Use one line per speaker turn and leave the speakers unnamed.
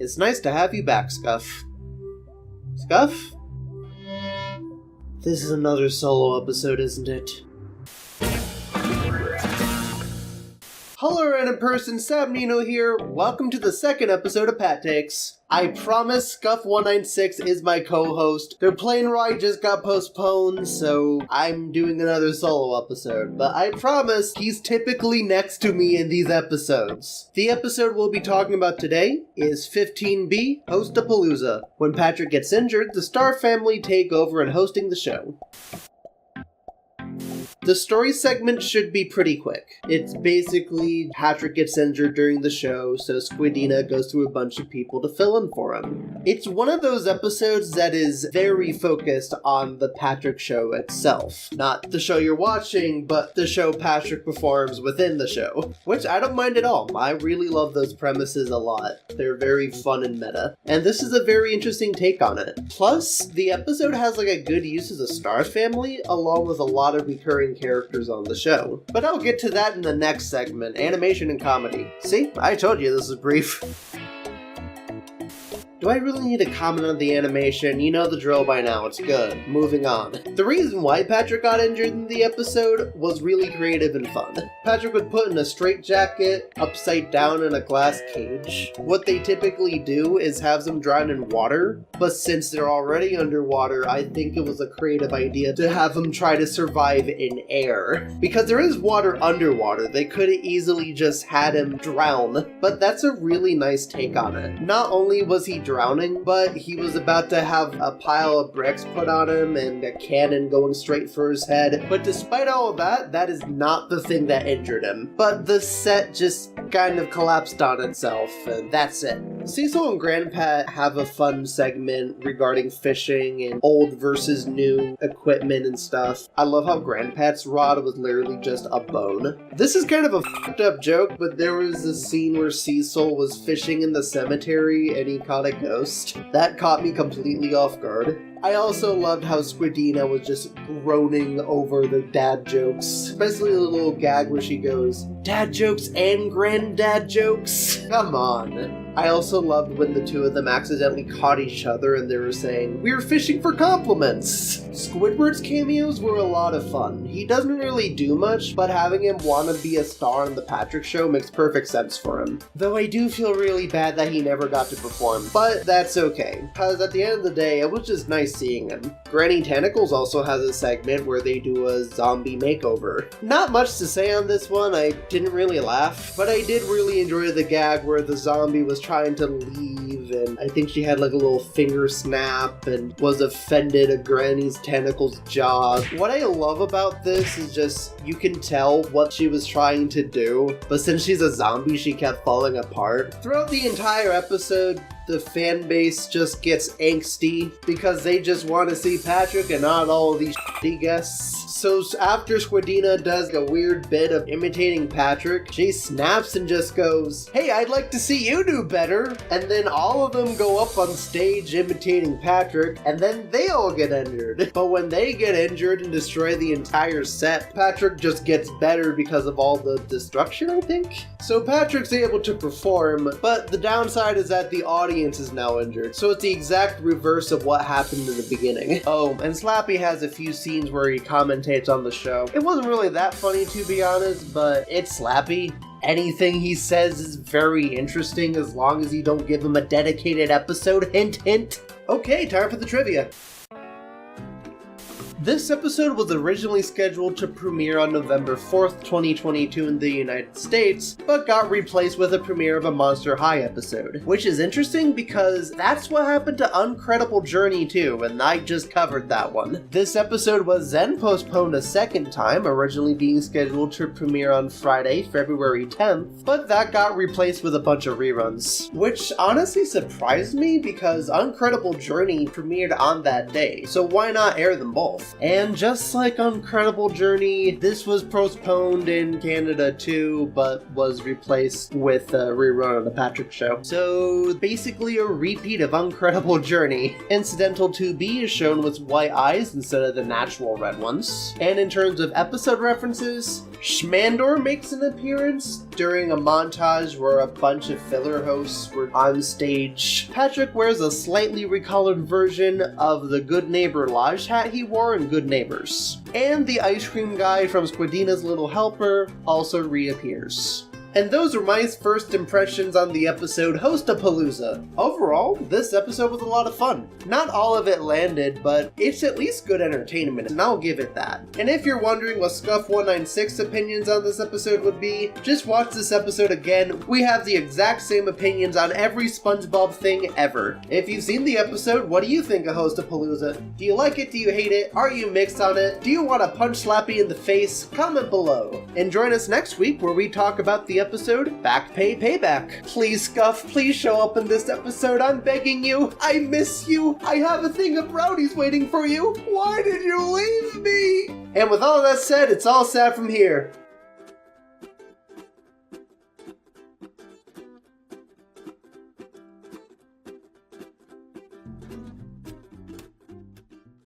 It's nice to have you back, Scuff. Scuff? This is another solo episode, isn't it? Hello, random person, Sab Nino here. Welcome to the second episode of Pat Takes. I promise Scuff196 is my co-host. Their plane ride just got postponed, so I'm doing another solo episode. But I promise he's typically next to me in these episodes. The episode we'll be talking about today is 15B, Host-A-Palooza. When Patrick gets injured, the Star family take over and hosting the show. The story segment should be pretty quick. It's basically Patrick gets injured during the show, so Squidina goes through a bunch of people to fill in for him. It's one of those episodes that is very focused on the Patrick show itself. Not the show you're watching, but the show Patrick performs within the show. Which I don't mind at all. I really love those premises a lot. They're very fun and meta. And this is a very interesting take on it. Plus, the episode has like a good use of the Star family, along with a lot of recurring characters on the show. But I'll get to that in the next segment, animation and comedy. See? I told you this is brief. Do I really need to comment on the animation? You know the drill by now, it's good. Moving on. The reason why Patrick got injured in the episode was really creative and fun. Patrick would put in a straitjacket, upside down in a glass cage. What they typically do is have them drown in water, but since they're already underwater, I think it was a creative idea to have them try to survive in air. Because there is water underwater, they could have easily just had him drown, but that's a really nice take on it. Not only was he drowning, but he was about to have a pile of bricks put on him and a cannon going straight for his head. But despite all of that, that is not the thing that injured him. But the set just kind of collapsed on itself, and that's it. Cecil and Grandpa have a fun segment regarding fishing and old versus new equipment and stuff. I love how Grandpa's rod was literally just a bone. This is kind of a fucked up joke, but there was a scene where Cecil was fishing in the cemetery and he caught a ghost. That caught me completely off guard. I also loved how Squidina was just groaning over the dad jokes, especially the little gag where she goes, "Dad jokes and granddad jokes? Come on." I also loved when the two of them accidentally caught each other and they were saying, "We were fishing for compliments." Squidward's cameos were a lot of fun. He doesn't really do much, but having him want to be a star on the Patrick show makes perfect sense for him. Though I do feel really bad that he never got to perform, but that's okay, because at the end of the day, it was just nice seeing him. Granny Tentacles also has a segment where they do a zombie makeover. Not much to say on this one, I didn't really laugh, but I did really enjoy the gag where the zombie was trying to leave, and I think she had like a little finger snap and was offended at Granny's tentacles jaw. What I love about this is just, you can tell what she was trying to do, but since she's a zombie, she kept falling apart. Throughout the entire episode, the fan base just gets angsty because they just want to see Patrick and not all of these shitty guests. So after Squidina does a weird bit of imitating Patrick, she snaps and just goes, "Hey, I'd like to see you do better." And then all of them go up on stage imitating Patrick, and then they all get injured. But when they get injured and destroy the entire set, Patrick just gets better because of all the destruction, I think? So Patrick's able to perform, but the downside is that the audience is now injured. So it's the exact reverse of what happened in the beginning. Oh, and Slappy has a few scenes where he commentates on the show. It wasn't really that funny, to be honest, but it's Slappy. Anything he says is very interesting as long as you don't give him a dedicated episode. Hint, hint. Okay, time for the trivia. This episode was originally scheduled to premiere on November 4th, 2022 in the United States, but got replaced with a premiere of a Monster High episode. Which is interesting because that's what happened to Uncredible Journey too, and I just covered that one. This episode was then postponed a second time, originally being scheduled to premiere on Friday, February 10th, but that got replaced with a bunch of reruns. Which honestly surprised me because Uncredible Journey premiered on that day, so why not air them both? And just like Incredible Journey, this was postponed in Canada too, but was replaced with a rerun of the Patrick Show. So basically a repeat of Incredible Journey. Incidental 2B is shown with white eyes instead of the natural red ones. And in terms of episode references, Schmandor makes an appearance during a montage where a bunch of filler hosts were on stage. Patrick wears a slightly recolored version of the Good Neighbor Lodge hat he wore in Good Neighbors. And the ice cream guy from Squidina's Little Helper also reappears. And those are my first impressions on the episode Host-A-Palooza. Overall, this episode was a lot of fun. Not all of it landed, but it's at least good entertainment, and I'll give it that. And if you're wondering what Scuff196's opinions on this episode would be, just watch this episode again. We have the exact same opinions on every SpongeBob thing ever. If you've seen the episode, what do you think of Host-A-Palooza? Do you like it? Do you hate it? Are you mixed on it? Do you want to punch Slappy in the face? Comment below. And join us next week where we talk about the episode Back Pay Payback. Please, Scuff, please show up in this episode. I'm begging you. I miss you. I have a thing of brownies waiting for you. Why did you leave me? And with all that said, it's all sad from here.